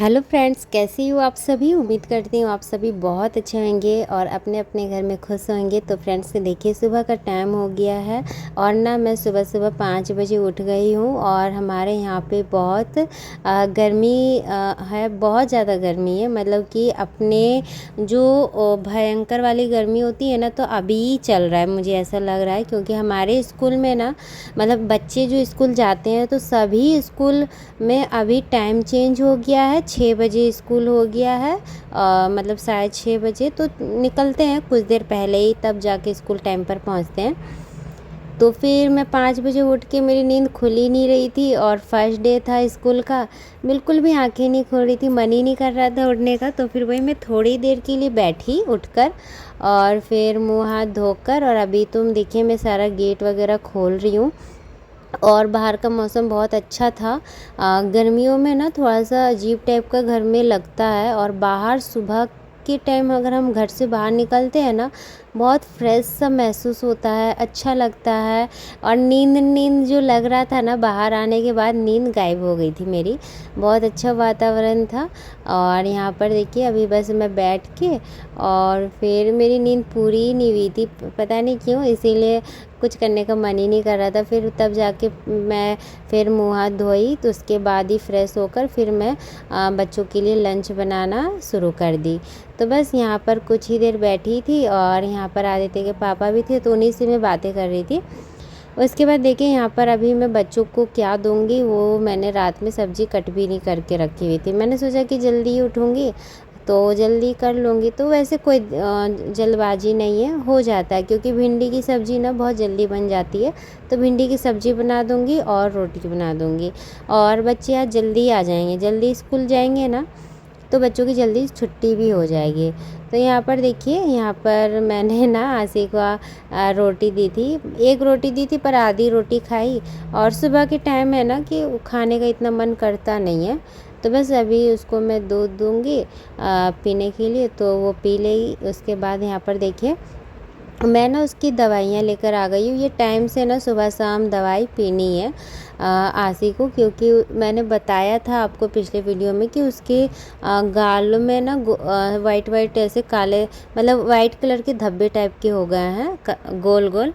Hello friends, कैसे हो आप सभी। उम्मीद करती हूँ आप सभी बहुत अच्छे होंगे और अपने अपने घर में खुश होंगे। तो फ्रेंड्स देखिए, सुबह का टाइम हो गया है और ना मैं सुबह सुबह 5 बजे उठ गई हूँ और हमारे यहाँ पे बहुत गर्मी है। बहुत ज़्यादा गर्मी है, मतलब कि अपने जो भयंकर वाली गर्मी होती है ना, तो अभी चल रहा है, मुझे ऐसा लग रहा है। क्योंकि हमारे स्कूल में ना, मतलब बच्चे जो स्कूल जाते हैं तो सभी स्कूल में अभी टाइम चेंज हो गया है। 6 बजे स्कूल हो गया है, मतलब साढ़े 6 बजे तो निकलते हैं कुछ देर पहले ही, तब जाके स्कूल टाइम पर पहुंचते हैं। तो फिर मैं 5 बजे उठ के, मेरी नींद खुल ही नहीं रही थी और फर्स्ट डे था स्कूल का। बिल्कुल भी आंखें नहीं खोल रही थी, मन ही नहीं कर रहा था उठने का। तो फिर वही मैं थोड़ी देर के लिए बैठी उठकर और फिर मुंह हाथ धोकर, और अभी तुम देखिए मैं सारा गेट वगैरह खोल रही हूँ। और बाहर का मौसम बहुत अच्छा था। गर्मियों में ना थोड़ा सा अजीब टाइप का घर में लगता है, और बाहर सुबह के टाइम अगर हम घर से बाहर निकलते हैं ना, बहुत फ्रेश सा महसूस होता है, अच्छा लगता है। और नींद नींद जो लग रहा था ना, बाहर आने के बाद नींद गायब हो गई थी मेरी। बहुत अच्छा वातावरण था। और यहाँ पर देखिए अभी बस मैं बैठ के, और फिर मेरी नींद पूरी ही नहीं हुई थी, पता नहीं क्यों, इसीलिए कुछ करने का मन ही नहीं कर रहा था। फिर तब जाके मैं फिर मुँह हाथ धोई, तो उसके बाद ही फ्रेश होकर फिर मैं बच्चों के लिए लंच बनाना शुरू कर दी। तो बस यहाँ पर कुछ ही देर बैठी थी और यहाँ पर आदित्य के पापा भी थे, तो उन्हीं से मैं बातें कर रही थी। उसके बाद देखिए यहाँ पर अभी मैं बच्चों को क्या दूंगी, वो मैंने रात में सब्ज़ी कट भी नहीं करके रखी हुई थी। मैंने सोचा कि जल्दी ही उठूँगी तो जल्दी कर लूँगी, तो वैसे कोई जल्दबाजी नहीं है, हो जाता है। क्योंकि भिंडी की सब्ज़ी ना बहुत जल्दी बन जाती है। तो भिंडी की सब्ज़ी बना दूँगी और रोटी बना दूँगी, और बच्चे आज जल्दी आ जाएंगे, जल्दी स्कूल जाएंगे ना, तो बच्चों की जल्दी छुट्टी भी हो जाएगी। तो यहाँ पर देखिए, यहाँ पर मैंने ना आशी को रोटी दी थी। एक रोटी दी थी पर आधी रोटी खाई। और सुबह के टाइम है ना कि खाने का इतना मन करता नहीं है, तो बस अभी उसको मैं दूध दूँगी पीने के लिए, तो वो पी लेगी। उसके बाद यहाँ पर देखिए मैं ना उसकी दवाइयाँ लेकर आ गई हूँ। ये टाइम से ना सुबह शाम दवाई पीनी है आशी को, क्योंकि मैंने बताया था आपको पिछले वीडियो में कि उसके गालों में ना वाइट वाइट ऐसे काले, मतलब वाइट कलर के धब्बे टाइप के हो गए हैं, गोल गोल।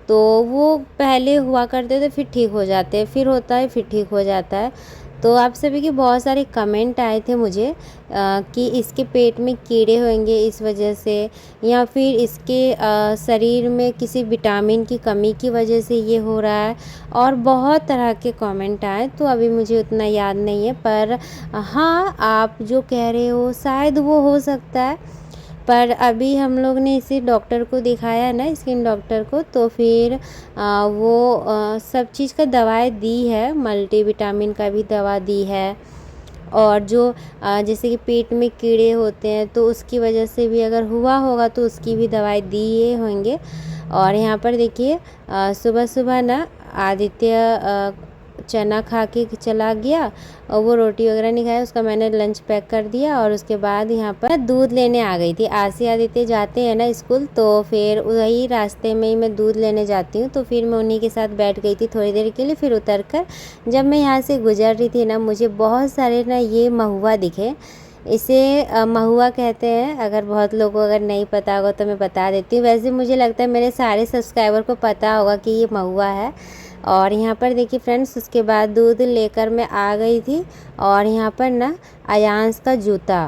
तो वो पहले हुआ करते थे, फिर ठीक हो जाते हैं, फिर होता है, फिर ठीक हो जाता है। तो आप सभी के बहुत सारे कमेंट आए थे मुझे कि इसके पेट में कीड़े होंगे इस वजह से, या फिर इसके शरीर में किसी विटामिन की कमी की वजह से ये हो रहा है। और बहुत तरह के कमेंट आए, तो अभी मुझे उतना याद नहीं है, पर हाँ आप जो कह रहे हो शायद वो हो सकता है। पर अभी हम लोग ने इसे डॉक्टर को दिखाया ना, स्किन डॉक्टर को, तो फिर वो सब चीज़ का दवाई दी है, मल्टीविटामिन का भी दवा दी है। और जो जैसे कि पेट में कीड़े होते हैं तो उसकी वजह से भी अगर हुआ होगा तो उसकी भी दवाई दिए होंगे। और यहाँ पर देखिए सुबह सुबह ना आदित्य चना खा के चला गया, और वो रोटी वगैरह नहीं खाया, उसका मैंने लंच पैक कर दिया। और उसके बाद यहाँ पर दूध लेने आ गई थी। आशी आदित्य जाते हैं ना स्कूल, तो फिर वही रास्ते में ही मैं दूध लेने जाती हूँ, तो फिर मैं उन्हीं के साथ बैठ गई थी थोड़ी देर के लिए। फिर उतर कर जब मैं यहाँ से गुजर रही थी ना, मुझे बहुत सारे ना ये महुआ दिखे। इसे महुआ कहते हैं, अगर बहुत लोगों को अगर नहीं पता होगा तो मैं बता देती हूँ। वैसे मुझे लगता है मेरे सारे सब्सक्राइबर को पता होगा कि ये महुआ है। और यहाँ पर देखिए फ्रेंड्स, उसके बाद दूध लेकर मैं आ गई थी। और यहाँ पर ना अयांश का जूता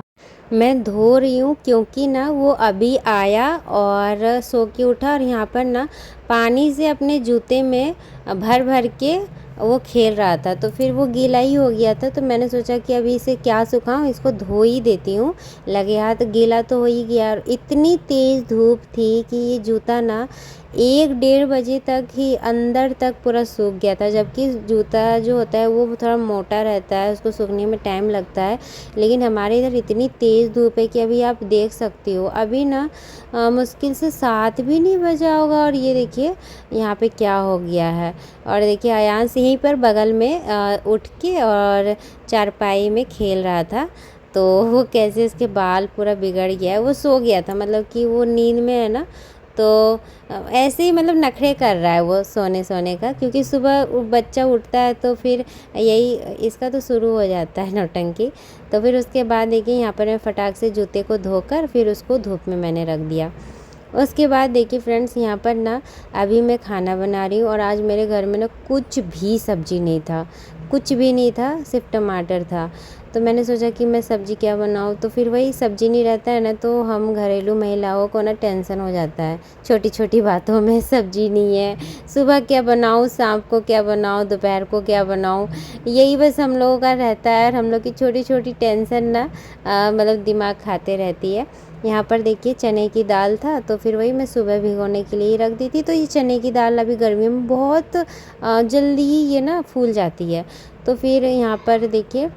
मैं धो रही हूँ, क्योंकि ना वो अभी आया और सो के उठा, और यहाँ पर ना पानी से अपने जूते में भर भर के वो खेल रहा था, तो फिर वो गीला ही हो गया था। तो मैंने सोचा कि अभी इसे क्या सुखाऊं, इसको धो ही देती हूँ, लगे हाथ गीला तो हो ही गया। और इतनी तेज़ धूप थी कि ये जूता ना 1-1:30 बजे तक ही अंदर तक पूरा सूख गया था। जबकि जूता जो होता है वो थोड़ा मोटा रहता है, उसको सूखने में टाइम लगता है। लेकिन हमारे इधर इतनी तेज़ धूप है कि अभी आप देख सकती हो, अभी ना मुश्किल से 7 भी नहीं बजा होगा, और ये देखिए यहाँ पे क्या हो गया है। और देखिए अयांश यहीं पर बगल में उठ के और चारपाई में खेल रहा था, तो वो कैसे इसके बाल पूरा बिगड़ गया है। वो सो गया था, मतलब कि वो नींद में है ना, तो ऐसे ही मतलब नखरे कर रहा है वो सोने का, क्योंकि सुबह बच्चा उठता है तो फिर यही इसका तो शुरू हो जाता है नौटंकी। तो फिर उसके बाद देखिए यहाँ पर मैं फटाक से जूते को धोकर फिर उसको धूप में मैंने रख दिया। उसके बाद देखिए फ्रेंड्स, यहाँ पर ना अभी मैं खाना बना रही हूँ और आज मेरे घर में ना कुछ भी सब्ज़ी नहीं था, कुछ भी नहीं था, सिर्फ टमाटर था। तो मैंने सोचा कि मैं सब्ज़ी क्या बनाऊँ, तो फिर वही सब्ज़ी नहीं रहता है ना, तो हम घरेलू महिलाओं को ना टेंशन हो जाता है छोटी छोटी बातों में। सब्ज़ी नहीं है, सुबह क्या बनाऊँ, शाम को क्या बनाऊँ, दोपहर को क्या बनाऊँ, यही बस हम लोगों का रहता है। और हम लोग की छोटी छोटी टेंशन ना मतलब दिमाग खाते रहती है। यहाँ पर देखिए चने की दाल था, तो फिर वही मैं सुबह भिगोने के लिए रख दी थी। तो ये चने की दाल अभी गर्मियों में बहुत जल्दी ही ये ना फूल जाती है। तो फिर यहाँ पर देखिए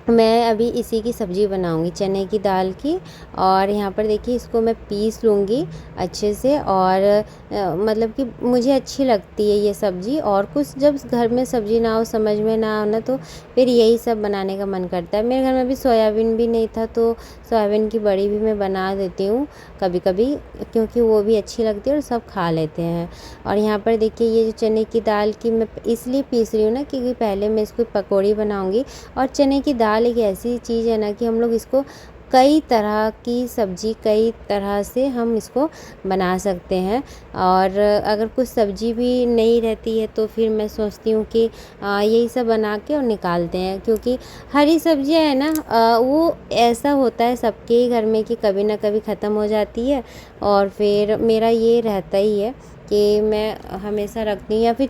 मैं अभी इसी की सब्ज़ी बनाऊंगी, चने की दाल की। और यहाँ पर देखिए इसको मैं पीस लूँगी अच्छे से। और मतलब कि मुझे अच्छी लगती है ये सब्ज़ी। और कुछ जब घर में सब्ज़ी ना हो, समझ में ना हो ना, तो फिर यही सब बनाने का मन करता है। मेरे घर में अभी सोयाबीन भी नहीं था, तो सोयाबीन की बड़ी भी मैं बना देती हूँ कभी कभी, क्योंकि वो भी अच्छी लगती है और सब खा लेते हैं। और यहाँ पर देखिए ये जो चने की दाल की मैं इसलिए पीस रही हूँ ना, क्योंकि पहले मैं इसको पकौड़ी बनाऊँगी। और चने की दाल एक ऐसी चीज़ है ना कि हम लोग इसको कई तरह की सब्ज़ी, कई तरह से हम इसको बना सकते हैं। और अगर कुछ सब्ज़ी भी नहीं रहती है तो फिर मैं सोचती हूँ कि यही सब बना के और निकालते हैं, क्योंकि हरी सब्जियां है ना, वो ऐसा होता है सबके ही घर में कि कभी ना कभी ख़त्म हो जाती है। और फिर मेरा ये रहता ही है कि मैं हमेशा रखती हूँ, या फिर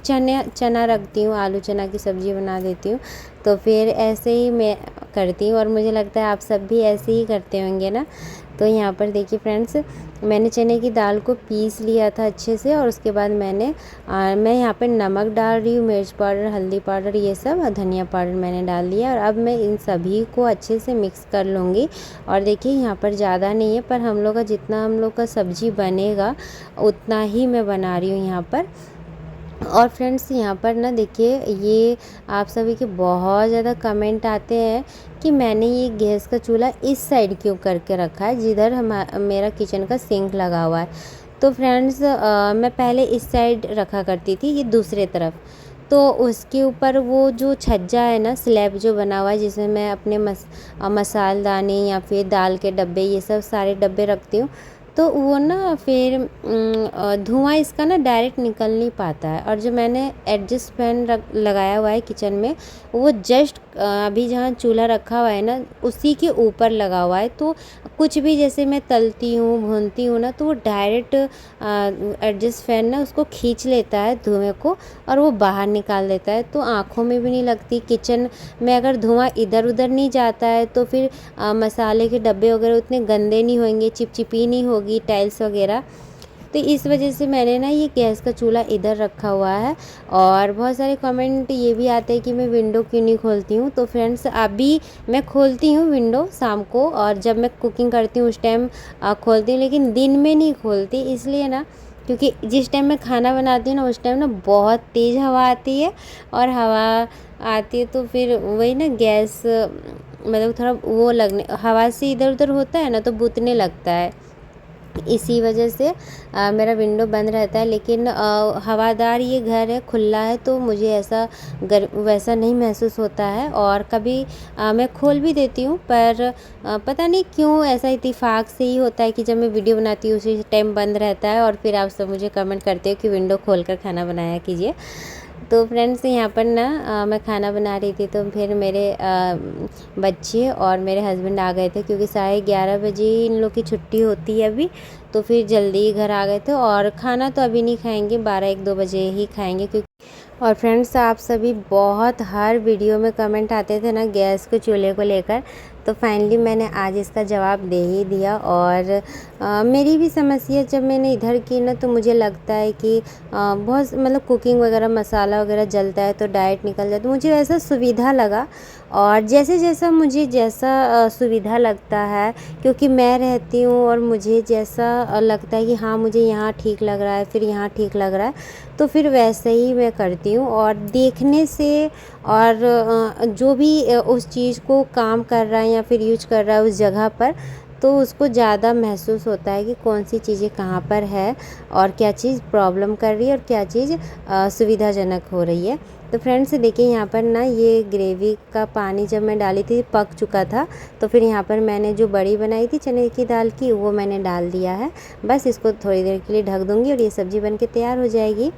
चना रखती हूँ, आलू चना की सब्ज़ी बना देती हूँ। तो फिर ऐसे ही मैं करती हूँ और मुझे लगता है आप सब भी ऐसे ही करते होंगे ना। तो यहाँ पर देखिए फ्रेंड्स, मैंने चने की दाल को पीस लिया था अच्छे से। और उसके बाद मैं यहाँ पर नमक डाल रही हूँ, मिर्च पाउडर, हल्दी पाउडर, ये सब, धनिया पाउडर मैंने डाल दिया। और अब मैं इन सभी को अच्छे से मिक्स कर लूँगी। और देखिए यहाँ पर ज़्यादा नहीं है, पर हम लोग का जितना हम लोग का सब्ज़ी बनेगा उतना ही मैं बना रही हूँ यहाँ पर। और फ्रेंड्स यहाँ पर ना देखिए, ये आप सभी के बहुत ज़्यादा कमेंट आते हैं कि मैंने ये गैस का चूल्हा इस साइड क्यों करके रखा है, जिधर मेरा किचन का सिंक लगा हुआ है। तो फ्रेंड्स मैं पहले इस साइड रखा करती थी, ये दूसरे तरफ। तो उसके ऊपर वो जो छज्जा है ना, स्लैब जो बना हुआ है, जिसमें मैं अपने मसालदाने या फिर दाल के डब्बे, ये सब सारे डब्बे रखती हूँ। तो वो ना फिर धुआं इसका ना डायरेक्ट निकल नहीं पाता है। और जो मैंने एडजस्ट फैन लगाया हुआ है किचन में, वो जस्ट अभी जहाँ चूल्हा रखा हुआ है ना, उसी के ऊपर लगा हुआ है। तो कुछ भी जैसे मैं तलती हूँ, भूनती हूँ ना, तो वो डायरेक्ट एडजस्ट फैन ना उसको खींच लेता है धुएं को, और वो बाहर निकाल देता है। तो आँखों में भी नहीं लगती। किचन में अगर धुआं इधर उधर नहीं जाता है तो फिर मसाले के डब्बे वगैरह उतने गंदे नहीं होंगे, चिपचिपी नहीं होगी टाइल्स वगैरह। तो इस वजह से मैंने ना ये गैस का चूल्हा इधर रखा हुआ है। और बहुत सारे कमेंट ये भी आते हैं कि मैं विंडो क्यों नहीं खोलती हूँ। तो फ्रेंड्स अभी मैं खोलती हूँ विंडो शाम को, और जब मैं कुकिंग करती हूँ उस टाइम खोलती हूँ, लेकिन दिन में नहीं खोलती। इसलिए ना, क्योंकि जिस टाइम मैं खाना बनाती हूँ ना, उस टाइम ना बहुत तेज़ हवा आती है। और हवा आती है तो फिर वही ना गैस मतलब थोड़ा वो लगने, हवा से इधर उधर होता है ना, तो बुतने लगता है। इसी वजह से मेरा विंडो बंद रहता है। लेकिन हवादार ये घर है, खुला है, तो मुझे ऐसा वैसा नहीं महसूस होता है। और कभी मैं खोल भी देती हूँ, पर पता नहीं क्यों ऐसा इत्तेफाक से ही होता है कि जब मैं वीडियो बनाती हूँ उसी टाइम बंद रहता है। और फिर आप सब मुझे कमेंट करते हो कि विंडो खोल कर खाना बनाया कीजिए। तो फ्रेंड्स यहाँ पर ना मैं खाना बना रही थी, तो फिर मेरे बच्चे और मेरे हस्बैंड आ गए थे, क्योंकि 11:30 बजे इन लोग की छुट्टी होती है अभी। तो फिर जल्दी ही घर आ गए थे। और खाना तो अभी नहीं खाएंगे, 12-1-2 बजे ही खाएंगे, क्योंकि और फ्रेंड्स आप सभी बहुत हर वीडियो में कमेंट आते थे ना गैस के चूल्हे को लेकर। तो फाइनली मैंने आज इसका जवाब दे ही दिया। और मेरी भी समस्या जब मैंने इधर की ना, तो मुझे लगता है कि बहुत मतलब कुकिंग वगैरह मसाला वगैरह जलता है तो डायरेक्ट निकल जाता है। मुझे ऐसा सुविधा लगा, और मुझे जैसा सुविधा लगता है, क्योंकि मैं रहती हूँ और मुझे जैसा लगता है कि हाँ मुझे यहाँ ठीक लग रहा है, फिर यहाँ ठीक लग रहा है, तो फिर वैसे ही मैं करती हूँ। और देखने से, और जो भी उस चीज़ को काम कर रहा है या फिर यूज कर रहा है उस जगह पर, तो तो उसको ज़्यादा महसूस होता है कि कौन सी चीज़ें कहाँ पर है और क्या चीज़ प्रॉब्लम कर रही है और क्या चीज़ सुविधाजनक हो रही है। तो फ्रेंड्स देखिए यहाँ पर ना ये ग्रेवी का पानी जब मैं डाली थी पक चुका था, तो फिर यहाँ पर मैंने जो बड़ी बनाई थी चने की दाल की वो मैंने डाल दिया है। बस इसको थोड़ी देर के लिए ढक दूँगी और ये सब्ज़ी बन के तैयार हो जाएगी।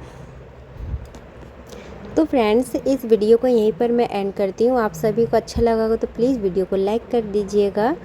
तो फ्रेंड्स इस वीडियो को यहीं पर मैं एंड करती हूँ। आप सभी को अच्छा लगा हो तो प्लीज़ वीडियो को लाइक कर दीजिएगा।